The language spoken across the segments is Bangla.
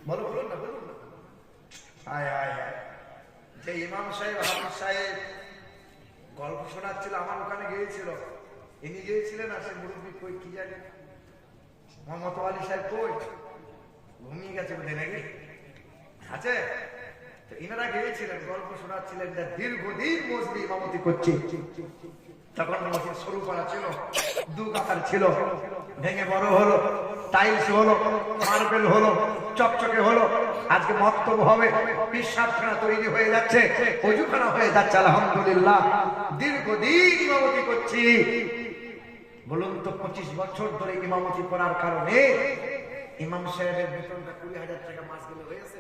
বলো, বলুন না, বলুন না। আয় আয় আয়, যে ইমাম সাহেব হাফিজ সাহেব গল্প শোনাচ্ছিল, আমার ওখানে গিয়েছিল, ইনি গিয়েছিলেন। আর সে মুরব্বী কই কি জানি, মোহাম্মদ আলী সাহেব কই, ঘুমিয়ে গেছে বোধহয় নাকি, আছে? তো ইনারা গিয়েছিলেন, গল্প শোনাচ্ছিলেন, দীর্ঘদিন মসজিদে ইমামতি করছে। তখন মসজিদ সরু করা ছিল, দু কাতার ছিল, ভেঙে বড় হলো, টাইলস হলো, মার্বেল হলো, চকচকে হলো। আজকে মক্তব হবে, পেশাবখানা তৈরি হয়ে যাচ্ছে, ওযুখানা হয়ে যাচ্ছে। আলহামদুলিল্লাহ, দীর্ঘদিন ইমামতি করছি। বলুন তো, 25 বছর ধরে ইমামতি করার কারণে ইমাম সাহেবের বেতনটা 20,000 টাকা মাস গেলে হয়েছে।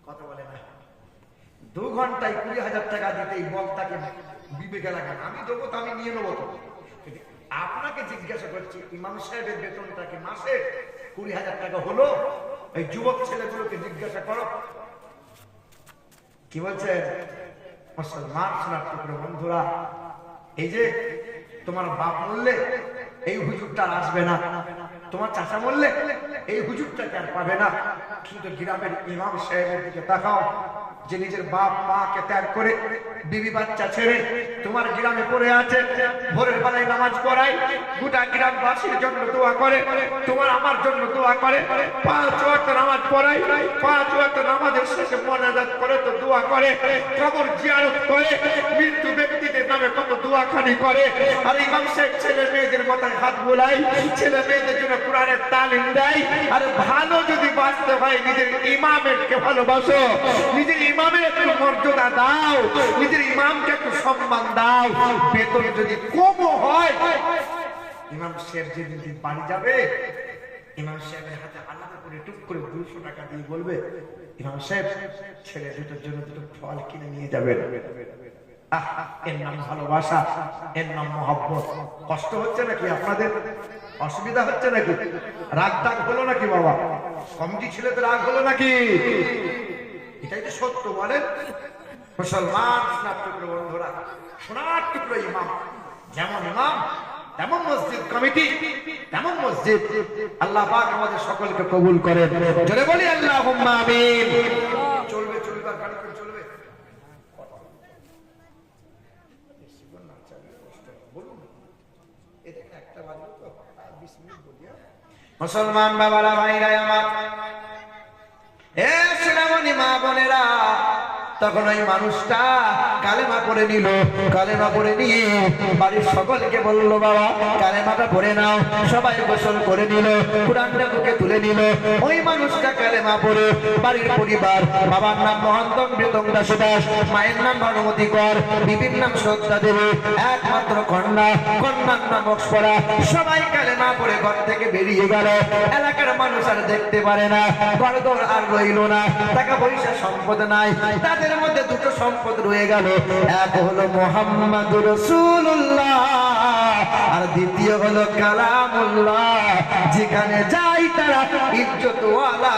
কথা বলে না, 2 ঘন্টায় 20,000 টাকা দিতেই বক্তাকে বিবেকে লাগে, আমি দেবো তো, আমি নিয়ে নেবো তো। আপনাকে জিজ্ঞাসা করছি, ইমাম সাহেবের বেতনটা কি মাসে 20,000 টাকা হলো? এই যুবক ছেলেগুলোকে জিজ্ঞাসা করো, কি বলছে? মুসলমান শোনার টুকরো বন্ধুরা, এই যে তোমার বাপ বললে এই হুজুরটা আসবে না, তোমার চাচা বললে এই হুজুরটাকে আর পাবে না, কিন্তু গ্রামের ইমাম সাহেবের দিকে তাকাও, যে নিজের বাপ মাকে ত্যাগ করে বিবি বাচ্চা ছেড়ে তোমার গ্রামে পড়ে আছে, ভোরের বেলায় নামাজ পড়ায়, গোটা গ্রামবাসীর জন্য দোয়া করে, তোমার আমার জন্য দোয়া করে, 5 ওয়াক্ত নামাজ পড়ায়, 5 ওয়াক্ত নামাজের শেষে মোনাজাত করে তো দোয়া করে, কবর জিয়ারত করে, মৃত্যু ব্যক্তিদের নামে কত দোয়াখানি করে। আর ইমাম সাহেব ছেলে মেয়েদের মাথায় হাত বোলায়, ছেলে মেয়েদের জন্য কোরআনের তালিম দেয়। আর ভালো যদি বাঁচতে হয়, নিজের ইমামেরকে ভালোবাসো, নিজের ইমামের একটু মর্যাদা দাও, নিজের ইমামকে একটু সম্মান দাও। বেতন যদি কমও হয়, ইমাম সাহেব যেদিন বাড়ি যাবে, ইমাম সাহেবের হাতে আলাদা করে টুক করে 200 টাকা দিয়ে বলবে, ইমাম সাহেব ছেলে দুটোর জন্য দুটো ফল কিনে নিয়ে যাবেন। এর নাম ভালোবাসা, এর নাম মহব্বত। কষ্ট হচ্ছে নাকি আপনাদের? অসুবিধা হচ্ছে নাকি? রাগ টাগ হলো নাকি বাবা? কমিটি ছেলেদের রাগ হলো নাকি? এটাই তো সত্য, বলেন। মুসলমান সোনার টুকরো বন্ধুরা, সোনার টুকরো ইমাম, যেমন ইমাম তেমন মসজিদ কমিটি, তেমন মসজিদ। আল্লাহ পাক আমাদের সকলকে কবুল করেন, জোরে বলি আল্লাহুম্মা আমিন। চলবে, চলবে, আর গাড়ি করে চলবে। মুসলমান বাবারা, ভাইরা আমার, এ সোনামণি মা বোনেরা, তখন ওই মানুষটা কালেমা পড়ে নিল। কালেমা পড়ে নিয়ে বাড়ির সকলকে বলল, বাবা কালেমাটা পড়ে নাও। সবাই গোসল করে নিল, কুরআনটা বুকে তুলে নিল। ওই মানুষটা কালেমা পড়ে বাড়ির পরিবার, বাবার নাম মহান্তম বেতন দাস দাস, মায়ের নাম ভানুমতি কর, বিবির নাম শ্রদ্ধা দেবী, একমাত্র কন্যা, কন্যার নাম অক্ষরা, সবাই কালেমা পড়ে ঘর থেকে বেরিয়ে গেল। এলাকার মানুষ আর দেখতে পারে না, ঘরদোর আর রইল না, টাকা পয়সা সম্পদ নাই। তাদের মধ্যে দুটো সম্পদ রয়ে গেল, এক হলো মুহাম্মাদুর রাসূলুল্লাহ, আর দ্বিতীয় হলো কালামুল্লাহ। যেখানে যাই তারা ইজ্জতওয়ালা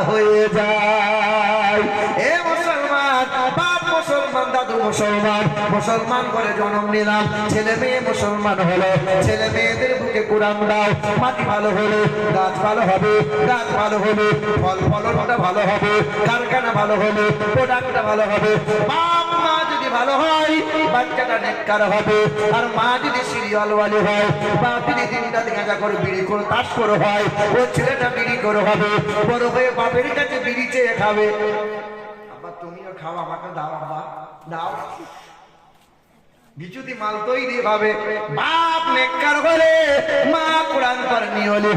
হয়ে যায়। এ মুসলমান, বাপ মুসলমান, দাদু মুসলমান, মুসলমান করে জন্ম নিলাম, ছেলে মেয়ে মুসলমান হলো, ছেলে মেয়েদের বুকে কোরআন দাও। মাটি ভালো হলে গাছ ভালো হবে, গাছ ভালো হলে ফল ফলনটা ভালো হবে, কারখানা ভালো হলে প্রোডাক্টটা ভালো হবে। বাপ মা যদি ভালো হয়, বাচ্চাটা নেককার হবে। আর মা যদি সিরিয়ালওয়ালি হয়, বাপ যদি দিনটা দেখা করে বিড়ি করে তাস করে হয়, ও ছেলেটা বিড়ি করে হবে, বড় হয়ে বাপের কাছে বিড়ি চেয়ে খাবে। আবার তুমিও খাও, আমাকে দাও, বাবা দাও। বিচুতি মাল তৈরি হবে। বাপ নেককার হলে, মা কোরআন পারনি হলে,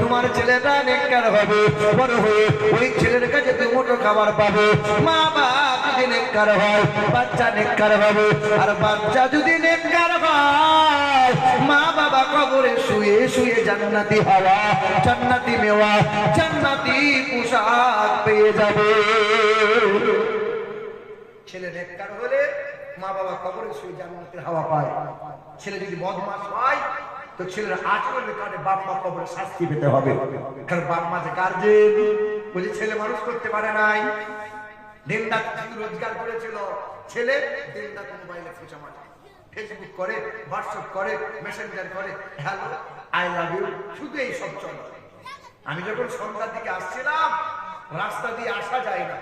তোমার ছেলেটা নেককার হবে, বড় হয়ে ওই ছেলের কাছে দুমুঠো খাবার পাবে। মা বাপ যদি নেককার হয়, বাচ্চা নেককার হবে। আর বাচ্চা যদি নেককার হয়, মা বাবা কবরে শুয়ে শুয়ে জান্নাতি হাওয়া, জান্নাতি মেওয়া, জান্নাতি পোশাক পেয়ে যাবে। ছেলে নেককার হলে মা বাবা কবরে শুয়ে জান্নাতের হাওয়া পায়। ছেলে যদি বদমাশ হয়, তো ছেলের আচরণের কারণে বাপ মা কবরে শাস্তি পেতে হবে। কারণ বাপ মা যে গার্জেন, বলে ছেলে মানুষ করতে পারে নাই, দিনরাত রোজগার করেছিল, ছেলে দিনরাত মোবাইলে খোঁচা মারে, ফেসবুক করে, হোয়াটসঅ্যাপ করে, মেসেঞ্জার করে, হ্যালো আই লাভ ইউ, শুধু এই সব চলে। আমি যখন সন্ধ্যার দিকে আসছিলাম, রাস্তা দিয়ে আসা যায় না,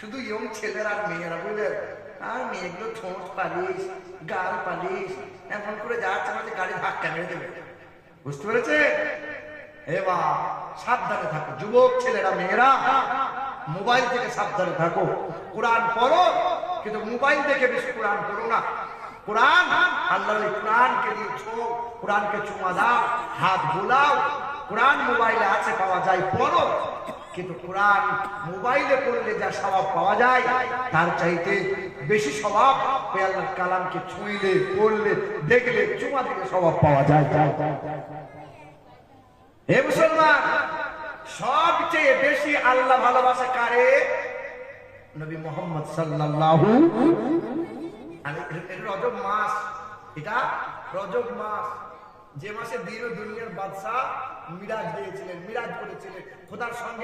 শুধু ইয়ং ছেলেরা আর মেয়েরা, বুঝলেন, আর মেয়েগুলো ঠোঁট পালিশ, গাল পালিশ এমন করে যাচ্ছে, আমাদের গাড়ি ধাক্কা মেরে দেবে। বুঝতে পেরেছে? এবার সাবধানে থাকো যুবক ছেলেরা, মেয়েরা, মোবাইল থেকে সাবধানে থাকো। কোরআন পড়ো, কিন্তু মোবাইল দেখে বেশি কোরআন পড়ো না। কোরআন, আল্লাহর কোরআনকে দিয়েছো, কোরআনকে চুমা দাও, হাত বোলাও। কোরআন মোবাইলে আছে, পাওয়া যায়, পড়ো। কিন্তু কোরআন মোবাইলে পড়লে যা স্বভাব পাওয়া যায়, তার চাইতে বেশি স্বভাব ওই আল্লাহর কালামকে ছুঁইলে, পড়লে, দেখলে, চুমা দিলে স্বভাব পাওয়া যায়। হে মুসলমান, সবচেয়ে বেশি আল্লাহ ভালোবাসে কারে? নবী মুহাম্মদ সাল্লাল্লাহু। রজব মাস, এটা রজব মাস, যে মাসে দিন ও দুনিয়ার বাদশা মিরাজ গিয়েছিলেন, মিরাজ করেছিলেন, খোদার সঙ্গে